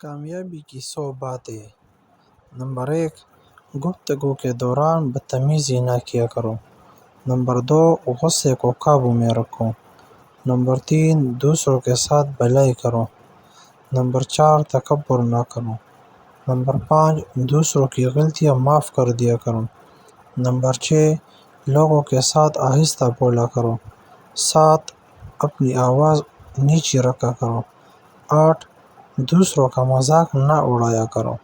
کامیابی کی 100 باتیں۔ نمبر 1، گفتگو کے دوران بدتمیزی نہ کیا کرو۔ نمبر 2، غصے کو قابو میں رکھو۔ نمبر 3، دوسروں کے ساتھ بھلائی کرو۔ نمبر 4، تکبر نہ کرو۔ نمبر 5، دوسروں کی غلطیاں معاف کر دیا کرو۔ نمبر 6، لوگوں کے ساتھ آہستہ بولا کرو۔ 7، اپنی آواز نیچی رکھا کرو۔ 8، دوسروں کا مذاق نہ اڑایا کرو۔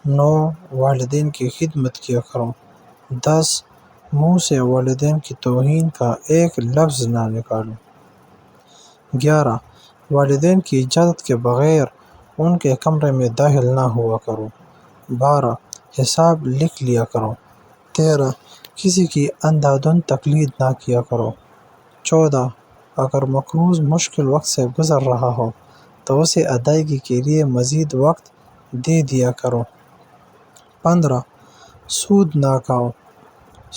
9، والدین کی خدمت کیا کرو۔ 10، منہ سے والدین کی توہین کا ایک لفظ نہ نکالو۔ 11، والدین کی اجازت کے بغیر ان کے کمرے میں داخل نہ ہوا کرو۔ 12، حساب لکھ لیا کرو۔ 13، کسی کی اندھا دھند تقلید نہ کیا کرو۔ 14، اگر مقروض مشکل وقت سے گزر رہا ہو تو اسے ادائیگی کے لیے مزید وقت دے دیا کرو۔ 15، سود نہ کھاؤ۔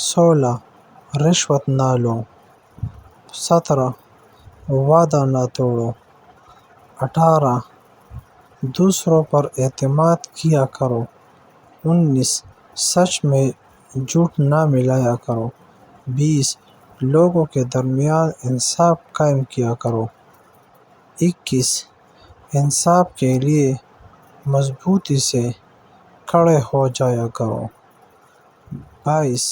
16، رشوت نہ لو۔ 17، وعدہ نہ توڑو۔ 18، دوسروں پر اعتماد کیا کرو۔ 19، سچ میں جھوٹ نہ ملایا کرو۔ 20، لوگوں کے درمیان انصاف قائم کیا کرو۔ 21، انصاف کے لیے مضبوطی سے کھڑے ہو جایا کرو۔ 22،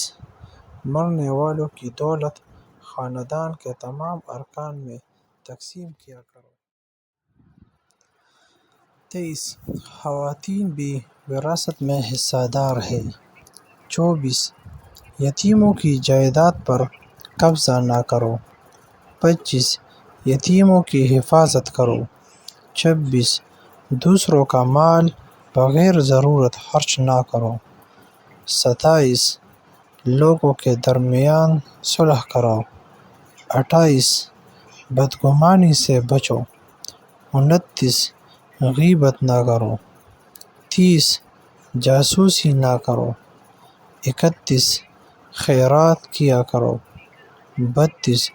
مرنے والوں کی دولت خاندان کے تمام ارکان میں تقسیم کیا کرو۔ 23، خواتین بھی وراثت میں حصہ دار ہیں۔ 24، یتیموں کی جائیداد پر قبضہ نہ کرو۔ 25، یتیموں کی حفاظت کرو۔ 26، دوسروں کا مال بغیر ضرورت خرچ نہ کرو۔ 27، لوگوں کے درمیان صلح کراؤ۔ 28، بدگمانی سے بچو۔ 29، غیبت نہ کرو۔ 30، جاسوسی نہ کرو۔ 31، خیرات کیا کرو۔ 32،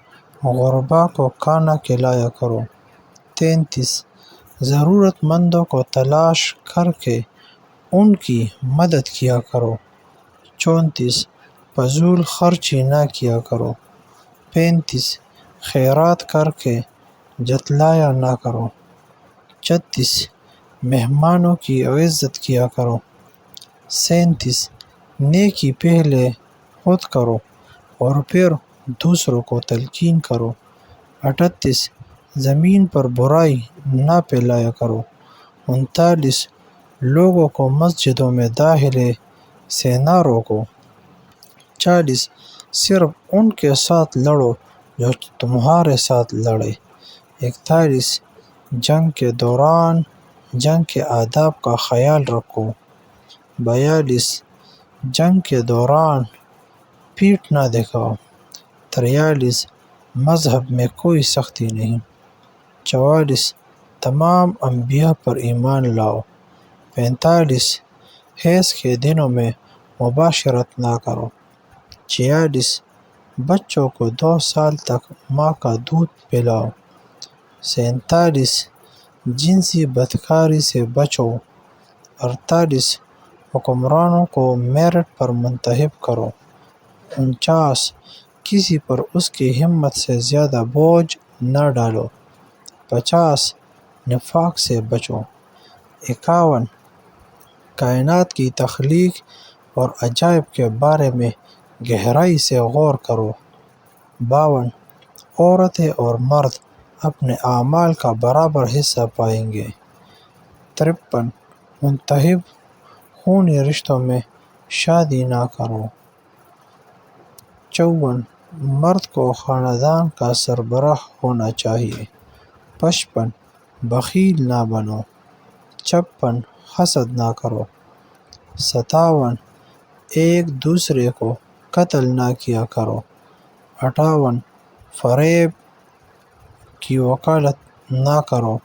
غربا کو کھانا کھلایا کرو۔ 33، ضرورت مندوں کو تلاش کر کے ان کی مدد کیا کرو۔ 34، فضول خرچی نہ کیا کرو۔ 35، خیرات کر کے جتلایا نہ کرو۔ 36، مہمانوں کی عزت کیا کرو۔ 37، نیکی پہلے خود کرو اور پھر دوسروں کو تلقین کرو۔ 38، زمین پر برائی نہ پھیلایا کرو۔ 39، لوگوں کو مسجدوں میں داخلے سے نہ روکو۔ 40، صرف ان کے ساتھ لڑو جو تمہارے ساتھ لڑیں۔ 41، جنگ کے دوران جنگ کے آداب کا خیال رکھو۔ 42، جنگ کے دوران پیٹھ نہ دکھاؤ۔ 43، مذہب میں کوئی سختی نہیں۔ 44، تمام انبیاء پر ایمان لاؤ۔ 45، حیض کے دنوں میں مباشرت نہ کرو۔ 46، بچوں کو 2 سال تک ماں کا دودھ پلاؤ۔ 47، جنسی بدکاری سے بچو۔ 48، حکمرانوں کو میرٹ پر منتخب کرو۔ 49، کسی پر اس کی ہمت سے زیادہ بوجھ نہ ڈالو۔ 50، نفاق سے بچو۔ 51، کائنات کی تخلیق اور عجائب کے بارے میں گہرائی سے غور کرو۔ 52، عورتیں اور مرد اپنے اعمال کا برابر حصہ پائیں گے۔ 53، منتخب خونی رشتوں میں شادی نہ کرو۔ 54، مرد کو خاندان کا سربراہ ہونا چاہیے۔ 55، بخیل نہ بنو۔ 56، حسد نہ کرو۔ 57، ایک دوسرے کو قتل نہ کیا کرو۔ 58، فریب کی وکالت نہ کرو۔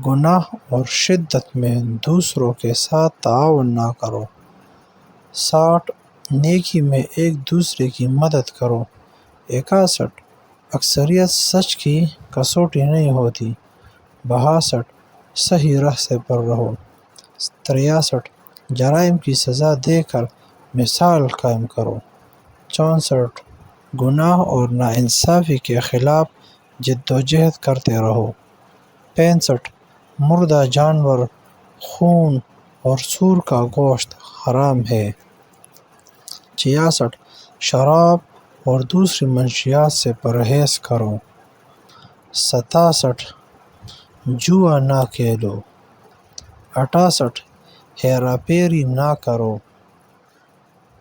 گناہ اور شدت میں دوسروں کے ساتھ تعاون نہ کرو۔ 60، نیکی میں ایک دوسرے کی مدد کرو۔ 61، اکثریت سچ کی کسوٹی نہیں ہوتی۔ 62، صحیح راہ سے پر رہو۔ 63 جرائم کی سزا دے کر مثال قائم کرو۔ 64 گناہ اور ناانصافی کے خلاف جدوجہد کرتے رہو۔ 65 مردہ جانور، خون اور سور کا گوشت حرام ہے۔ 66 شراب اور دوسری منشیات سے پرہیز کرو۔ 67 جوا نہ کھیلو۔ 68 ہیرا پھیری نہ کرو۔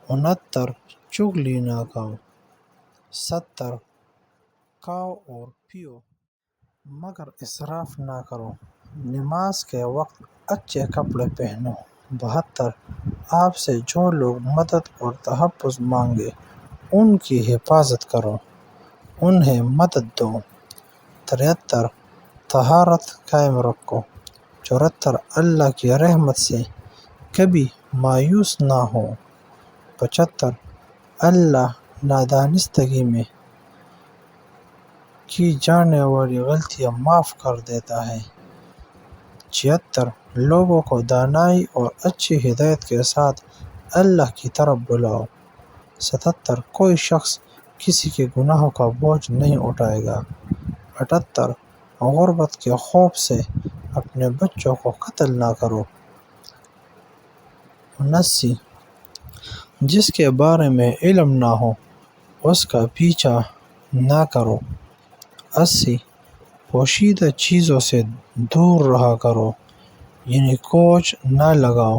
69 چغلی نہ کرو۔ 70 کھاؤ اور پیو مگر اسراف نہ کرو۔ نماز کے وقت اچھے کپڑے پہنو۔ 72 آپ سے جو لوگ مدد اور تحفظ مانگے ان کی حفاظت کرو، انہیں مدد دو۔ 73 طہارت قائم رکھو۔ 74 اللہ کی رحمت سے کبھی مایوس نہ ہو۔ 75 اللہ نادانستگی میں کی جانے والی غلطیاں معاف کر دیتا ہے۔ 76 لوگوں کو دانائی اور اچھی ہدایت کے ساتھ اللہ کی طرف بلاؤ۔ 77 کوئی شخص کسی کے گناہوں کا بوجھ نہیں اٹھائے گا۔ 78 غربت کے خوف سے اپنے بچوں کو قتل نہ کرو۔ 79 جس کے بارے میں علم نہ ہو اس کا پیچھا نہ کرو۔ 80 پوشیدہ چیزوں سے دور رہا کرو، یعنی کوچ نہ لگاؤ۔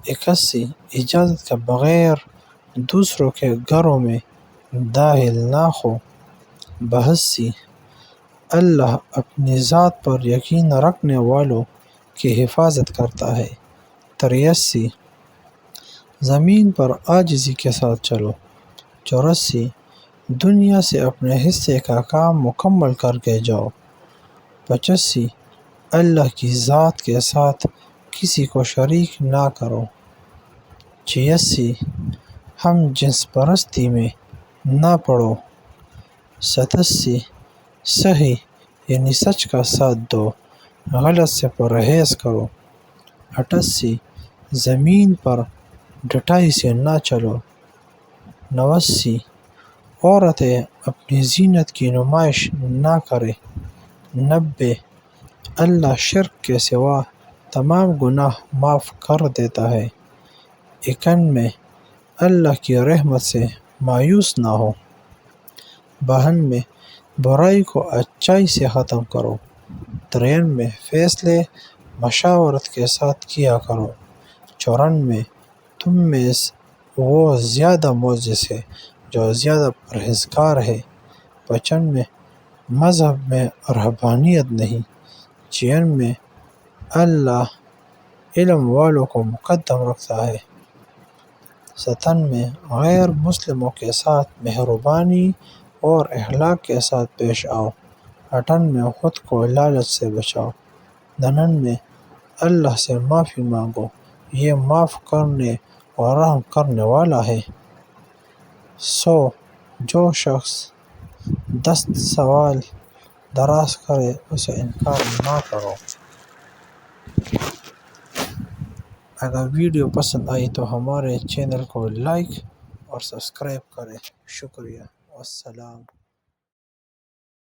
81 اجازت کے بغیر دوسروں کے گھروں میں داخل نہ ہو۔ 82 اللہ اپنی ذات پر یقین رکھنے والوں کی حفاظت کرتا ہے۔ 83 زمین پر عاجزی کے ساتھ چلو۔ 84 دنیا سے اپنے حصے کا کام مکمل کر کے جاؤ۔ 85 اللہ کی ذات کے ساتھ کسی کو شریک نہ کرو۔ 86 ہم جنس پرستی میں نہ پڑو۔ 87 صحیح یعنی سچ کا ساتھ دو، غلط سے پرہیز کرو۔ 88 زمین پر ڈٹائی سے نہ چلو۔ 89 عورتیں اپنی زینت کی نمائش نہ کریں۔ 90 اللہ شرک کے سوا تمام گناہ معاف کر دیتا ہے۔ 91 اللہ کی رحمت سے مایوس نہ ہو۔ 92 برائی کو اچائی سے ختم کرو۔ 93 فیصلے مشاورت کے ساتھ کیا کرو۔ 94 تم میں وہ زیادہ معزز ہے جو زیادہ پرہیزگار ہے۔ 95 مذہب میں رہبانیت نہیں۔ 96 اللہ علم والوں کو مقدم رکھتا ہے۔ 97 غیر مسلموں کے ساتھ مہربانی اور اخلاق کے ساتھ پیش آؤ۔ 98 خود کو لالچ سے بچاؤ۔ 99 اللہ سے معافی مانگو، یہ معاف کرنے اور رحم کرنے والا ہے۔ 100 جو شخص 10 سوال دراز کرے اسے انکار نہ کرو۔ اگر ویڈیو پسند آئی تو ہمارے چینل کو لائک اور سبسکرائب کریں۔ شکریہ، والسلام۔